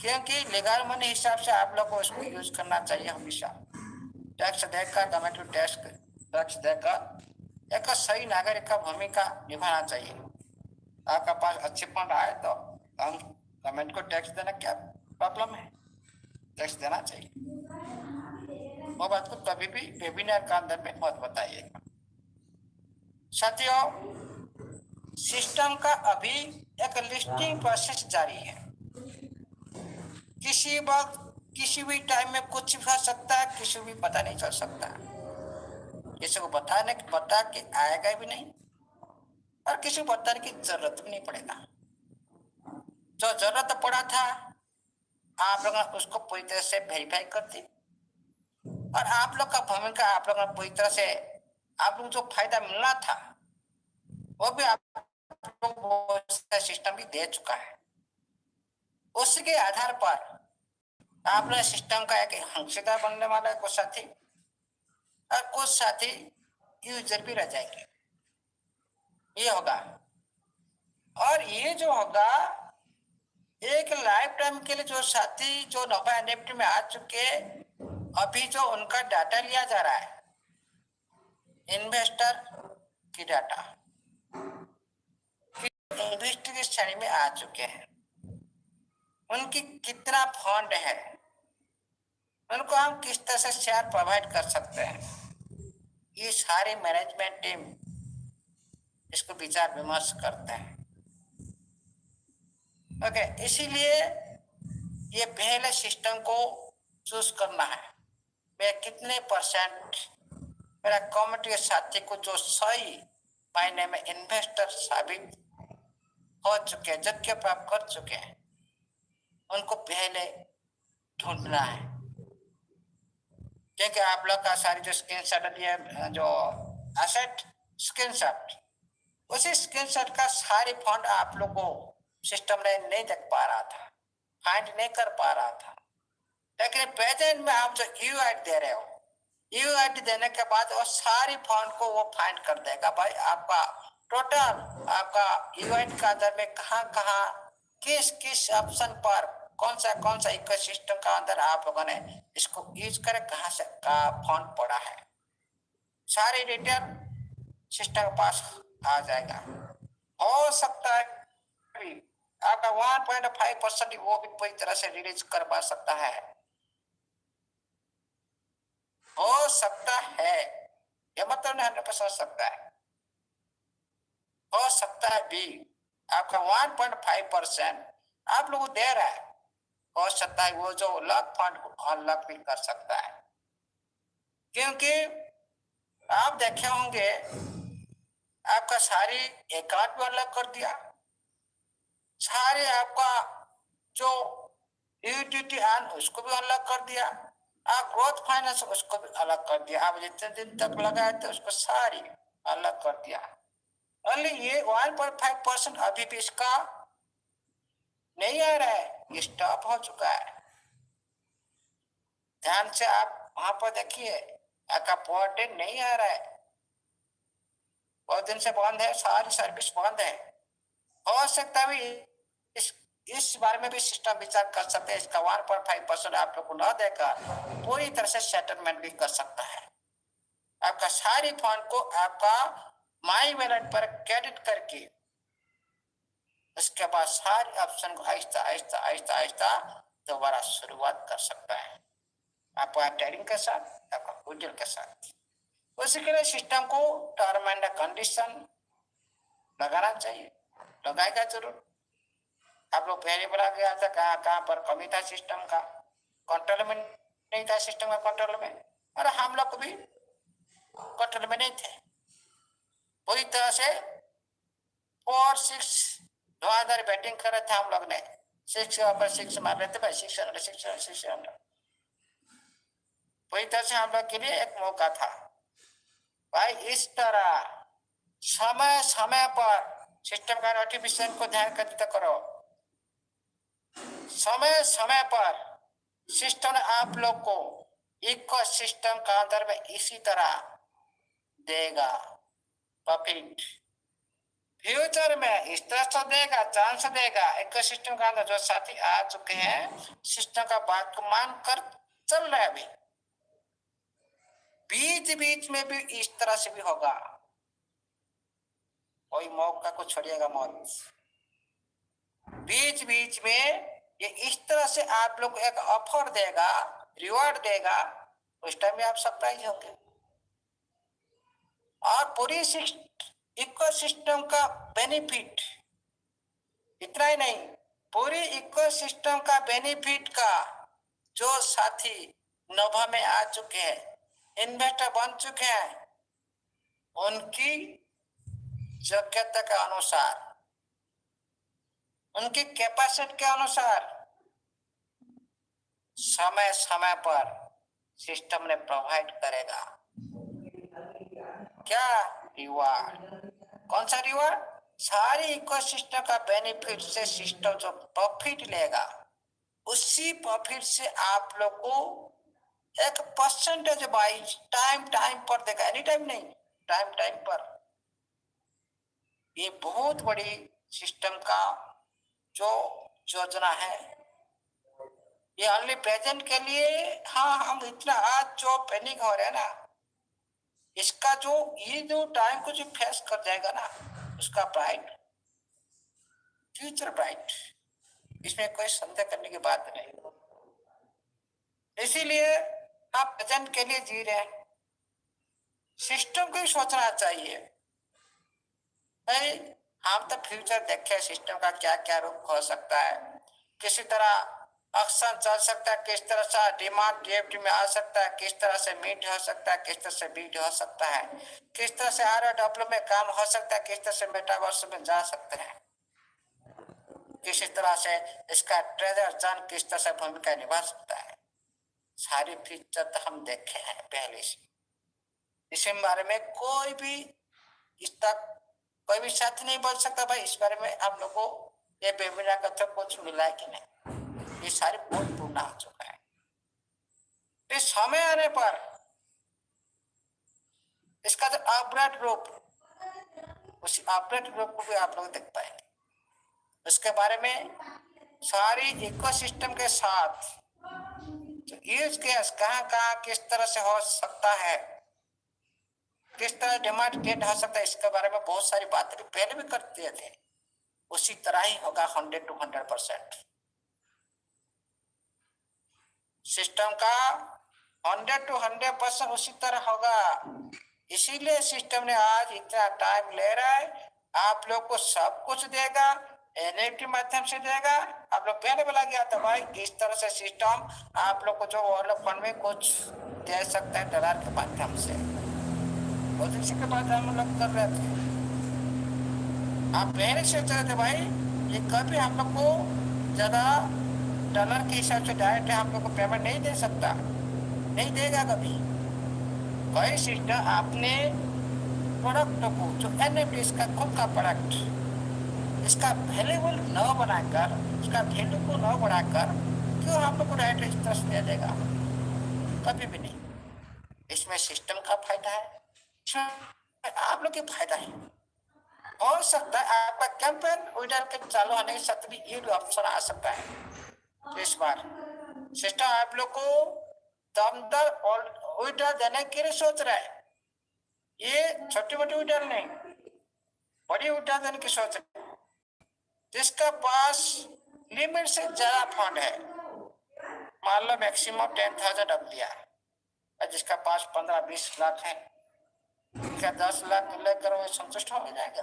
क्योंकि legal money हिसाब से आप लोग को उसको यूज करना चाहिए हमेशा। टैक्स देकर गवर्नमेंट को टैक्स देकर एक सही नागरिक का भूमिका निभाना चाहिए। आपका पास अच्छे फंड आए तो हम गवर्नमेंट को टैक्स देना क्या प्रॉब्लम है, टैक्स देना चाहिए। वो बात को कभी भी वेबिनार का अंदर में मत बताइएगा। साथियों, सिस्टम का अभी एक लिस्टिंग प्रोसेस जारी है। किसी वक्त किसी भी टाइम में कुछ भी हो सकता है, किसी भी पता नहीं चल सकता। किसी को बता के आएगा भी नहीं और किसी को बताने की जरूरत भी नहीं पड़ेगा। जो जरूरत पड़ा था आप लोग उसको पूरी तरह से वेरीफाई कर दी और आप लोग का भूमिका आप लोग पूरी तरह से आप लोग जो फायदा मिलना था वो भी आप लोग सिस्टम भी दे चुका है। उसके आधार पर आप लोग सिस्टम का एक अंशीदार बनने वाला है कुछ साथी, और कुछ साथी यूजर भी रह जाएंगे। ये होगा और ये जो होगा एक लाइफ टाइम के लिए जो साथी जो नोवा एनएफटी में आ चुके अभी जो उनका डाटा लिया जा रहा है, इन्वेस्टर की डाटा इन्वेस्टर की श्रेणी में आ चुके हैं। उनकी कितना फंड है, उनको हम किस तरह से शेयर प्रोवाइड कर सकते हैं, ये सारी मैनेजमेंट टीम इसको विचार विमर्श करते हैं। ओके, इसीलिए ये पहले सिस्टम को चूज करना है। मैं कितने परसेंट मेरा कम्युनिटी के साथी को जो सही मायने में इन्वेस्टर साबित हो चुके हैं, जबकि प्राप्त कर चुके हैं, उनको पहले ढूंढना है। क्योंकि आप लोग का सारी जो स्क्रीनशॉट है, जो एसेट स्क्रीनशॉट, उसी स्क्रीनशॉट का सारी फंड आप लोग को सिस्टम ने नहीं देख पा रहा था, फाइंड नहीं कर पा रहा था। लेकिन प्रेजेंट में आप जो यूआईडी दे रहे हो, यूआईडी देने के बाद वो सारी फंड को वो फाइंड कर देगा। भाई आपका टोटल आपका यूआईडी का अंदर में कहाँ कहाँ किस किस ऑप्शन पर कौन सा इकोसिस्टम का अंदर आप लोगों ने इसको यूज करे, कहाँ से का फंड पड़ा है, सारी डिटेल सिस्टम के पास आ जाएगा। हो सकता है आपका 1.5% वो भी पूरी तरह से रिलीज करवा सकता है, हो सकता है, ये मतलब नहीं 100% हो सकता है, हो सकता है भी आपका 1.5% आप लोगों को दे रहा है, हो सकता है वो जो लॉक फंड को अनलॉक भी कर सकता है। क्योंकि आप देखे होंगे आपका सारी अकाउंट भी अनलॉक कर दिया, सारे आपका जो यूटिलिटी ऑन उसको भी अनलॉक कर दिया, आप ग्रोथ फाइनेंस उसको भी अलग कर दिया, आप जितने दिन तक लगाए थे उसको सारी अलग कर दिया। ओनली ये 1.5% अभी भी इसका नहीं आ रहा है, ये स्टॉप हो चुका है। ध्यान से आप वहां पर देखिए, आपका पोर्टल नहीं आ रहा है, बहुत दिन से बंद है, सारी सर्विस बंद है। हो सकता है इस बारे में भी सिस्टम विचार कर सकते हैं, इसका 1.5% आप लोग को न देकर पूरी तरह से सेटलमेंट भी कर सकता है। आपका सारी फंड को आपका माई वैलेट पर क्रेडिट करके उसके बाद सारे ऑप्शन को आहिस्ता आहिस्ता आहिस्ता आहिस्ता दोबारा शुरुआत कर सकता है, आपका ट्रेडिंग के साथ, आपका विड्रॉल के साथ। उसी के लिए सिस्टम को टर्म एंड कंडीशन लगाना चाहिए, लगाएगा जरूर। आप लोग पहले बोला गया था कहाँ कहाँ पर कमी था सिस्टम का, कंट्रोल में नहीं था सिस्टम का कंट्रोल में, और हम लोग भी कंट्रोल में नहीं थे पूरी तरह से। 4-6 धुआंधार बैटिंग कर रहे थे हम लोग ने, 6 मार रहे थे भाई, 600 पूरी तरह से हम लोग के लिए एक मौका था भाई। इस तरह समय समय पर सिस्टम का नोटिफिकेशन को ध्यान केंद्रित करो, समय समय पर सिस्टम आप लोग को इको सिस्टम का अंदर में इसी तरह देगा प्रॉफिट। फ्यूचर में इस तरह से देगा, चांस देगा। इकोसिस्टम का अंदर जो साथी आ चुके हैं, सिस्टम का बात को मान कर चल रहे हैं। अभी बीच बीच में भी इस तरह से भी होगा, कोई मौका को छोड़िएगा मत। बीच बीच में ये इस तरह से आप लोग को एक ऑफर देगा, रिवॉर्ड देगा, उस टाइम में आप सरप्राइज होंगे। और पूरी इकोसिस्टम का बेनिफिट इतना ही नहीं, पूरी इकोसिस्टम का बेनिफिट का जो साथी नोवा में आ चुके हैं, इन्वेस्टर बन चुके हैं, उनकी योग्यता के अनुसार, उनकी कैपेसिटी के अनुसार समय समय पर सिस्टम ने प्रोवाइड करेगा। क्या रिवार्ड? कौन सा रिवार्ड? सारी इकोसिस्टम का बेनिफिट से सिस्टम जो प्रॉफिट लेगा, उसी प्रॉफिट से आप लोग को एक परसेंटेज वाइज टाइम पर देगा। एनी टाइम नहीं, टाइम पर। ये बहुत बड़ी सिस्टम का जो योजना है, ये ओनली प्रेजेंट के लिए। हाँ, हम इतना आज जो पैनिक हो रहे हैं ना, इसका जो ये जो टाइम को जो फेस कर जाएगा ना, उसका ब्राइट फ्यूचर ब्राइट, इसमें कोई संदेह करने की बात नहीं। इसीलिए आप प्रेजेंट के लिए जी रहे हैं। सिस्टम को ही सोचना चाहिए भाई, हम तो फ्यूचर देखे सिस्टम का क्या क्या रूप हो सकता है, किसी तरह एक्शन चल सकता है, किस तरह से डिमांड डीएफटी में आ सकता है, किस तरह से मीट हो सकता है, किस तरह से बीट हो सकता है, किस तरह से आर डेवलप में काम हो सकता है, किस तरह से मेटावर्स में जा सकते हैं, किसी तरह से इसका ट्रेजर जन किस तरह से भूमिका निभा सकता है। सारी फीचर तो हम देखे हैं पहले से। इस बारे में कोई भी इस तक कोई भी साथी नहीं बोल सकता भाई इस बारे में आप लोगों को ये वेबिनार का तो कुछ मिला है कि नहीं। ये सारे बहुत पूर्ण आ चुका है। इस समय आने पर इसका जो अपग्रेड रूप, उस अपग्रेड रूप को भी आप लोग देख पाएंगे। उसके बारे में सारी इकोसिस्टम के साथ यूज केस कहाँ कहाँ किस तरह से हो सकता है, किस तरह डिमांड क्रिएट हो सकता है, इसके बारे में बहुत सारी बातें पहले भी करते थे। उसी तरह ही होगा 100 to 100%। सिस्टम का 100 to 100% उसी तरह होगा। इसीलिए सिस्टम ने आज इतना टाइम ले रहा है, आप लोग को सब कुछ देगा, एनएफटी माध्यम से देगा। आप लोग पहले बोला गया था भाई इस तरह से सिस्टम आप लोग को जो वर्ल्ड फंड में कुछ दे सकता है डॉलर के माध्यम से, बहुत इसी के बाद हम लोग कर रहे थे। आप पहले सोच रहे थे भाई ये कभी हम लोग को ज्यादा डॉलर के हिसाब से डायरेक्ट हम लोग को पेमेंट नहीं दे सकता, नहीं देगा कभी। कोई सिस्टम आपने प्रोडक्ट को जो एनएफटी इसका खुद का प्रोडक्ट, इसका वैल्यूबल न बनाकर, इसका वैल्यू को न बढ़ाकर क्यों आप लोग को डायरेक्ट इस तरह से दे देगा? कभी भी नहीं। इसमें सिस्टम का फायदा है, इसमें आप लोग के फायदा है। हो सकता है आपका कैंपेन विड्रॉल के चालू होने के साथ भी ये ऑप्शन आ सकता है। तो इस बार सिस्टम आप लोग को दमदार और विड्रॉल देने के लिए सोच रहा है। ये छोटी मोटी विड्रॉल नहीं, बड़ी विड्रॉल देने की सोच रहा है। जिसका पास लिमिट से ज्यादा फंड है, मान लो मैक्सिमम 10,000 अब दिया है, और जिसका पास 15-20 लाख है, क्या 10 लाख लेकर वो संतुष्ट हो जाएगा?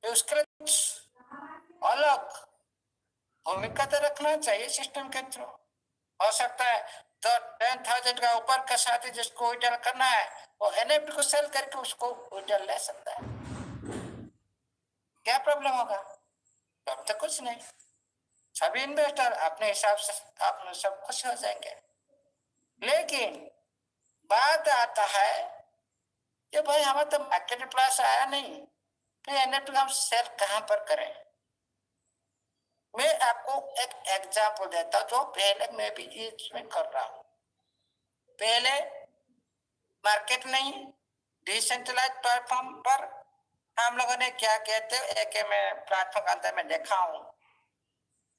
तो उसके लिए अलग भूमिका तो रखना चाहिए सिस्टम के थ्रू। हो सकता है तो 10,000 का ऊपर का साथी जिसको विड्रॉल करना है वो एनएफटी को सेल करके उसको विड्रॉल ले सकता है। क्या प्रॉब्लम होगा? अब तो कुछ नहीं, सभी इन्वेस्टर अपने हिसाब से आप सब खुश हो जाएंगे। लेकिन बात आता है कि भाई हमें तो मार्केट प्लेस आया नहीं, तो एनएफटी हम सेल कहां पर करें? मैं आपको एक एग्जांपल देता हूं जो पहले मैं भी इसमें कर रहा हूं। पहले मार्केट नहीं, डिसेंट्रलाइज प्लेटफॉर्म पर हम लोगों ने क्या कहते हैं, एक मैं प्लेटफॉर्म के अंदर में देखा हूं,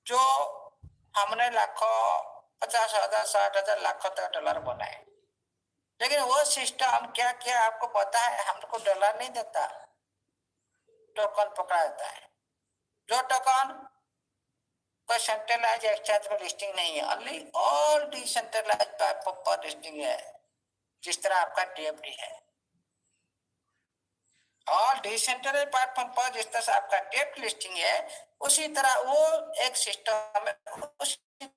जो हमने लाखों 50,000 60,000 लाखों तक डॉलर बनाए, लेकिन वो सिस्टम क्या क्या आपको पता है? हमको डॉलर नहीं देता, टोकन पकड़ा देता है। जो टोकन कोई सेंट्रलाइज एक्सचेंज में लिस्टिंग नहीं है, ओनली ऑल डिसेंट्रलाइज प्लेटफॉर्म पर लिस्टिंग है। जिस तरह आपका टीएफटी है, और डिसेंट्रलाइज प्लेटफॉर्म पर जिस तरह से आपका टेप लिस्टिंग है, उसी तरह वो एक सिस्टम है, उसी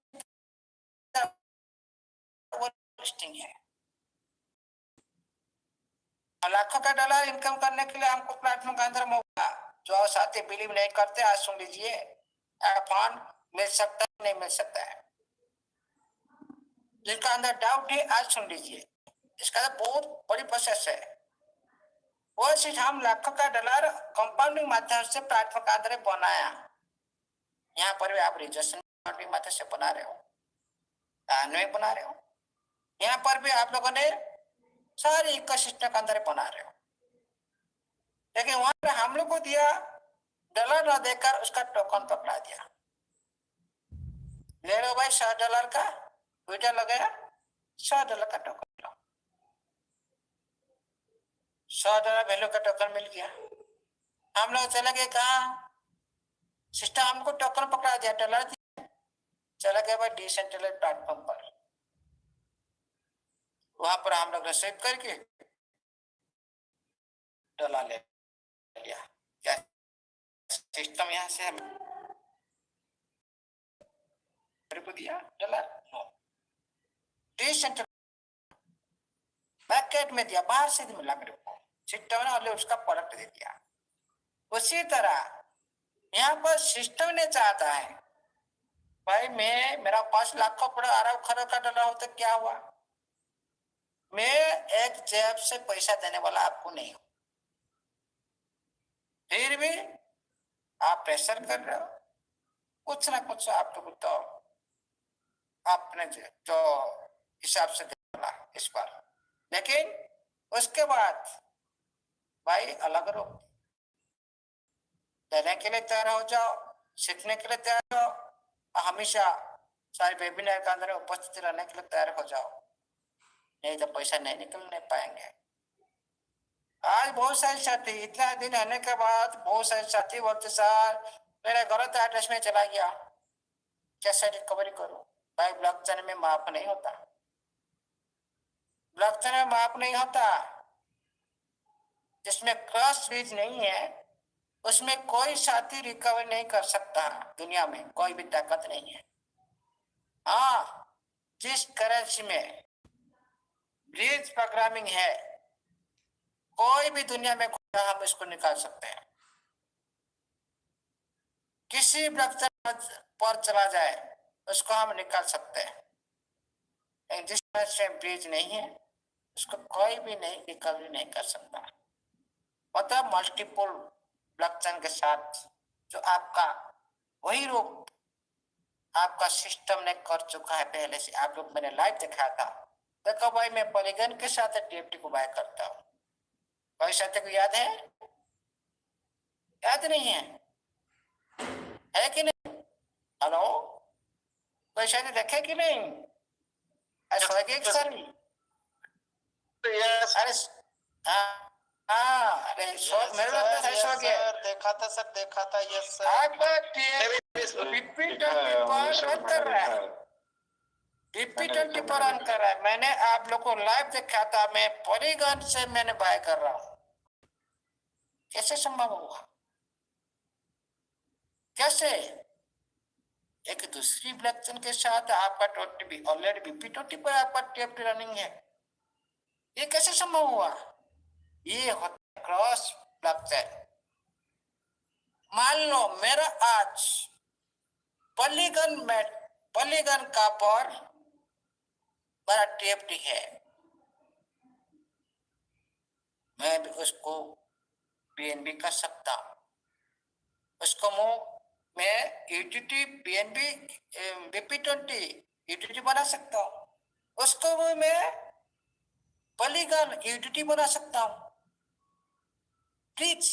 तरह वो लिस्टिंग है। लाखों का डॉलर इनकम करने के लिए हमको प्लेटफॉर्म का अंदर मौका, जो साथी बिलीव नहीं करते, आज सुन लीजिए, फंड मिल सकता है, नहीं मिल सकता है। जिनका अंदर डाउट है, आज सुन लीजिए, इसका बहुत बड़ी प्रोसेस है। वो चीज हम लाखों का डॉलर कंपाउंडिंग माध्यम से प्लेटफॉर्म का अंदर बनाया। यहाँ पर भी आप रजिस्ट्रेशन माध्यम से बना रहे हो, बना रहे हो, यहाँ पर भी आप लोगों ने सारे इकोसिस्टम के अंदर बना रहे हो, लेकिन वहां पे हम लोग को दिया डॉलर ना देकर उसका टोकन पकड़ा दिया। ले लो भाई $100 का, ट्विटर लगाया, $100 का टोकन लो, $100 वैल्यू का टोकन मिल गया। हम लोग चले गए कहा, सिस्टम हमको टोकन पकड़ा दिया, डॉलर दिया, चला गया भाई डिसेंट्रलाइज्ड प्लेटफॉर्म पर। वहां पर हम लोग रिसीव करके डॉलर ले लिया। क्या सिस्टम यहाँ से को दिया डॉलर? डिसेंट्रलाइज्ड मार्केट में दिया, बाहर से मिला मेरे को, सिस्टम ने उसका प्रोडक्ट दे दिया। उसी तरह यहाँ पर सिस्टम ने चाहता है, भाई मैं, मेरा 5 लाखों अरब खरब का डॉलर हो तो क्या हुआ, मैं एक जेब से पैसा देने वाला आपको नहीं हूं, फिर भी आप प्रेशर कर रहे हो, कुछ ना कुछ आप लोग तो आपने जो हिसाब से देना इस पर। लेकिन उसके बाद भाई अलग रो, देने के लिए तैयार हो जाओ, सीखने के लिए तैयार हो, हमेशा सारे वेबिनार के अंदर उपस्थित रहने के लिए तैयार हो जाओ, नहीं तो पैसा नहीं निकलने पाएंगे। आज बहुत सारे साथी, इतना दिन रहने के बाद बहुत सारे साथी बोलते सर मेरा गलत एड्रेस में चला गया, कैसे रिकवरी करूं? भाई ब्लॉकचेन में माफ नहीं होता, ब्लॉकचेन में माफ नहीं होता, जिसमें क्रॉस ब्रिज नहीं है उसमें कोई साथी रिकवरी नहीं कर सकता, दुनिया में कोई भी ताकत नहीं है। हाँ, जिस करेंसी में ब्रिज प्रोग्रामिंग है, कोई भी दुनिया में हम इसको निकाल सकते हैं, किसी ब्लॉकचेन पर चला जाए उसको हम निकाल सकते हैं, लेकिन जिस ब्रिज नहीं है उसको कोई भी नहीं रिकवरी नहीं कर सकता। मतलब मल्टीपल ब्लॉकचेन के साथ जो आपका वही रूप आपका सिस्टम ने कर चुका है पहले से। आप लोग मैंने लाइव दिखाया था, देखो भाई मैं पॉलीगन के साथ टीएफटी को बाय करता हूँ, कोई साथी को याद है? याद नहीं है कि नहीं? हेलो, कोई साथी देखे कि नहीं? सर अरे हाँ, अरे मेरे देखा था सर, देखा था। यस सर, आपका कर रहा है, DP20 पर रन कर रहा है। मैंने आप लोग को लाइव देखा था, मैं पॉलीगन से मैंने बाय कर रहा हूँ। कैसे संभव हुआ? कैसे एक दूसरी ब्लॉकचेन के साथ आपका ऑलरेडी BP20 पर आपका टीएफटी रनिंग है, ये कैसे संभव हुआ? ये होता क्रॉस ब्लॉकचेन। मान लो मेरा आज पॉलीगन का पर मेरा टीएफटी है, मैं भी उसको पीएनबी कर सकता हूँ, उसको मैं यूटीटी पीएनबी BP20 यूटीटी बना सकता हूँ, उसको भी मैं पॉलीगन यूटीटी बना सकता हूँ। प्लीज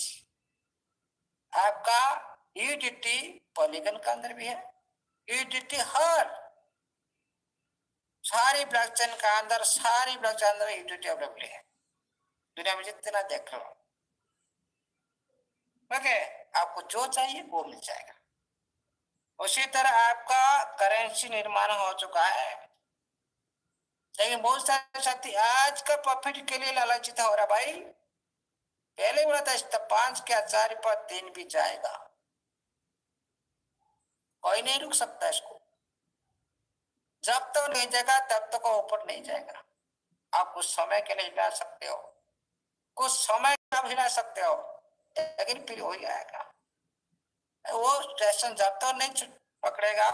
आपका यूडिटी पॉलीगन के अंदर भी है, यूडिटी हर सारी ब्लॉकचेन का अंदर, सारी ब्लॉकचेन अंदर यूडिटी अवेलेबल है, दुनिया में जितना देख लो। ओके, आपको जो चाहिए वो मिल जाएगा। उसी तरह आपका करेंसी निर्माण हो चुका है, लेकिन बहुत सारे साथी आज का प्रॉफिट के लिए लालचित हो रहा। भाई पहले बोला था स्तर 5 के 4 पर 3 भी जाएगा, कोई नहीं रुक सकता इसको। जब तक नहीं जाएगा तब तक ऊपर नहीं जाएगा। आप कुछ समय के लिए हिला सकते हो, कुछ समय आप हिला सकते हो, लेकिन फिर वही आएगा। वो स्टेशन जब तक नहीं पकड़ेगा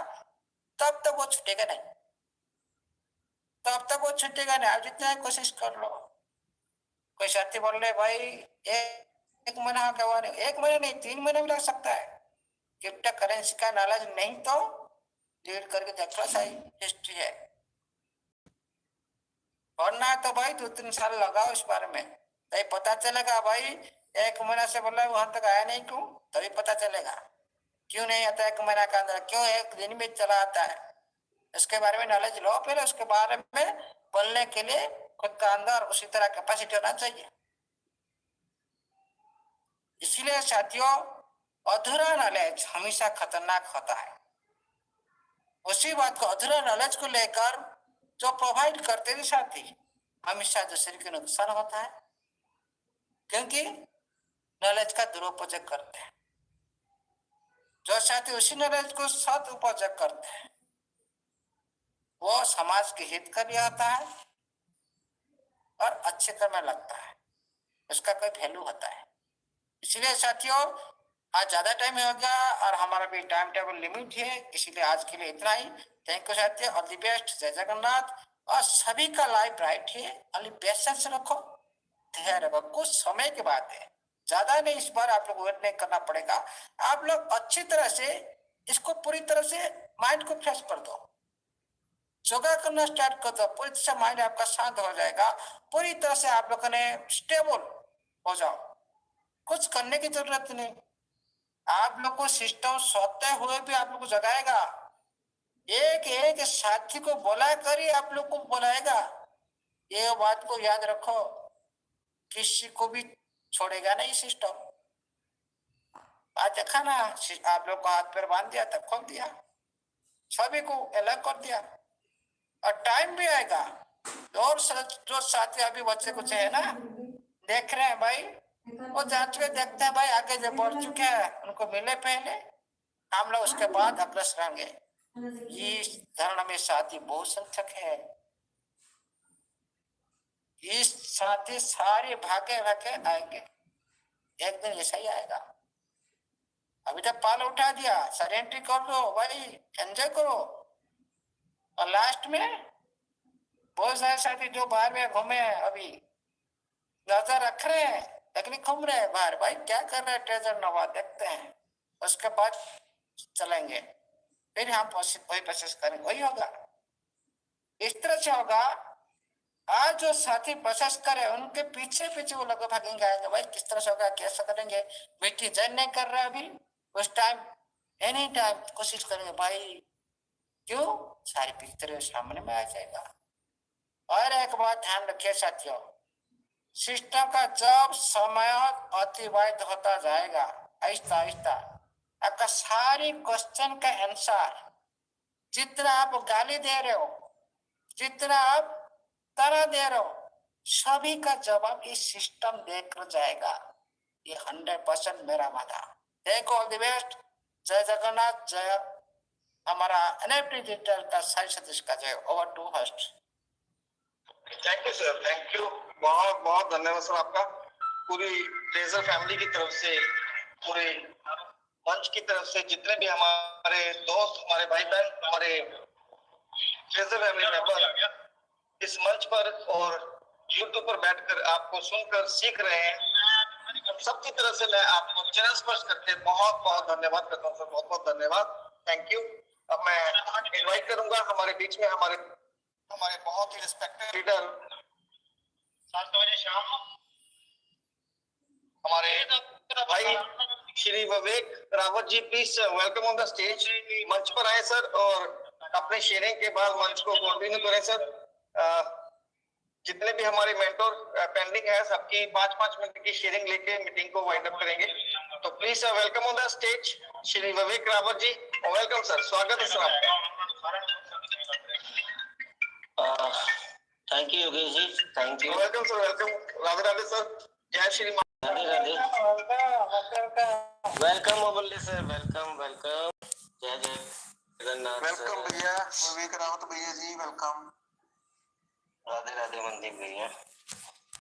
तब तक वो छूटेगा नहीं, तब तक वो छूटेगा नहीं। आप जितना कोशिश कर लो। कोई साथी बोल रहे भाई एक महीना क्या हुआ, नहीं 1 महीना नहीं 3 महीने भी लग सकता है। क्रिप्टो करेंसी का नॉलेज नहीं तो रीड करके देख लो, सही हिस्ट्री है। पढ़ना है तो भाई 2-3 साल लगाओ इस बारे में, तभी पता चलेगा। भाई 1 महीना से बोल रहा है वहां तक आया नहीं, क्यों? तभी पता चलेगा क्यों नहीं आता 1 महीना के अंदर, क्यों 1 दिन में चला आता है। इसके बारे में नॉलेज लो पहले, उसके बारे में बोलने के लिए खुद का अंदर उसी तरह कैपेसिटी होना चाहिए। इसलिए साथियों, अधूरा नॉलेज हमेशा खतरनाक होता है। उसी बात को, अधूरा नॉलेज को लेकर जो प्रोवाइड करते थे साथी, हमेशा दूसरे को नुकसान होता है, क्योंकि नॉलेज का दुरुपयोग करते हैं। जो साथी उसी नॉलेज को सदुपयोग करते हैं, वो समाज के हित का भी होता है और अच्छे काम में लगता है, उसका कोई वैल्यू होता है। इसलिए साथियों, आज ज्यादा टाइम हो गया और हमारा भी टाइम टेबल लिमिट है, इसीलिए आज के लिए इतना ही। थैंक यू साथियों, ऑल द बेस्ट, जय जगन्नाथ। और सभी का लाइफ ब्राइट है, खाली पेशेंस रखो, धैर्य रखो। कुछ समय के बाद है, ज्यादा नहीं, इस बार आप लोग वेट नहीं करना पड़ेगा। आप लोग अच्छी तरह से इसको पूरी तरह से माइंड को फ्रेश कर दो, योगा करना स्टार्ट कर दो, पूरी तरह से माइंड आपका शांत हो जाएगा, पूरी तरह से आप लोगों ने स्टेबल हो जाओ। कुछ करने की जरूरत नहीं, आप लोग को सिस्टम सोते हुए भी आप लोग को जगाएगा, एक एक साथी को बुला कर ही आप लोग को बुलाएगा। ये बात को याद रखो, किसी को भी छोड़ेगा नहीं सिस्टम। आज देखा ना, आप लोग को हाथ पैर बांध दिया तब खोल दिया, सभी को अलग कर दिया। और टाइम भी आएगा, और जो साथी अभी बच्चे कुछ है ना, देख रहे हैं भाई, वो जांच के देखते हैं भाई, आगे जो बढ़ चुके हैं उनको मिले पहले, हम लोग उसके बाद अग्रसर रहेंगे। ये धरना में साथी बहुत संख्यक है, इस साथी सारे भागे भागे आएंगे, एक दिन ऐसा ही आएगा। अभी तक पाल उठा दिया, सरेंट्री कर दो भाई, एंजॉय करो। और लास्ट में बहुत सारे साथी जो बाहर में घूमे, अभी नजर रख रहे हैं लेकिन घूम रहे हैं बाहर, भाई क्या कर रहे हैं, ट्रेजर नवा देखते हैं, उसके बाद चलेंगे, फिर हम वही प्रोसेस करेंगे, वही होगा। इस तरह से होगा। आज जो साथी प्रोसेस करे उनके पीछे पीछे वो लोग भागेंगे, आएंगे भाई किस तरह से होगा, कैसे करेंगे। बेटी जैन नहीं कर रहा अभी, उस टाइम एनी टाइम कोशिश करेंगे भाई, क्यों? सारी पिक्चर सामने में आ जाएगा। और एक बात ध्यान रखिए साथियों, सिस्टम का जब समय अतिवाहित होता जाएगा, आहिस्ता आहिस्ता आपका सारी क्वेश्चन का आंसर, जितना आप गाली दे रहे हो, जितना आप तरह दे रहे हो, सभी का जवाब इस सिस्टम देकर जाएगा। ये 100% मेरा वादा। थैंक ऑल द बेस्ट, जय जगन्नाथ, जय हमारा एनएफटी डिजिटल का साई सतीश का जय। Over to host. Thank you sir, thank you, बहुत बहुत धन्यवाद सर आपका। पूरी ट्रेजर फैमिली की तरफ से, पूरे मंच की तरफ से, जितने भी हमारे दोस्त, हमारे भाई बहन, हमारे ट्रेजर फैमिली मेंबर इस मंच पर और यूट्यूब पर बैठकर आपको सुनकर सीख रहे हैं, सबकी तरफ से मैं आपको चरण स्पर्श करके बहुत बहुत धन्यवाद करता हूँ सर, बहुत बहुत धन्यवाद, थैंक यू। अब मैं इनवाइट करूंगा हमारे बीच में हमारे बहुत ही रिस्पेक्टेड लीडर, हमारे भाई Shri Vivek Rawat ji, please welcome on the stage. मंच पर आए सर और अपने शेयरिंग के बाद मंच को कंटिन्यू करें सर। जितने भी हमारे मेंटोर पेंडिंग है सबकी 5-5 मिनट की शेयरिंग लेके मीटिंग को वाइंड अप करेंगे। तो please welcome on the stage Shri Vivek Rawat ji. Welcome sir, स्वागत है सर आपका। Thank you Yogesh ji, thank you. Welcome sir, welcome. Radhe Radhe sir, जय Shri Radhe Radhe. Welcome Amulya sir, welcome welcome. जय जय जगन्नाथ। वेलकम भैया विवेक रावत भैया जी, वेलकम। राधे राधे मनदीप भैया।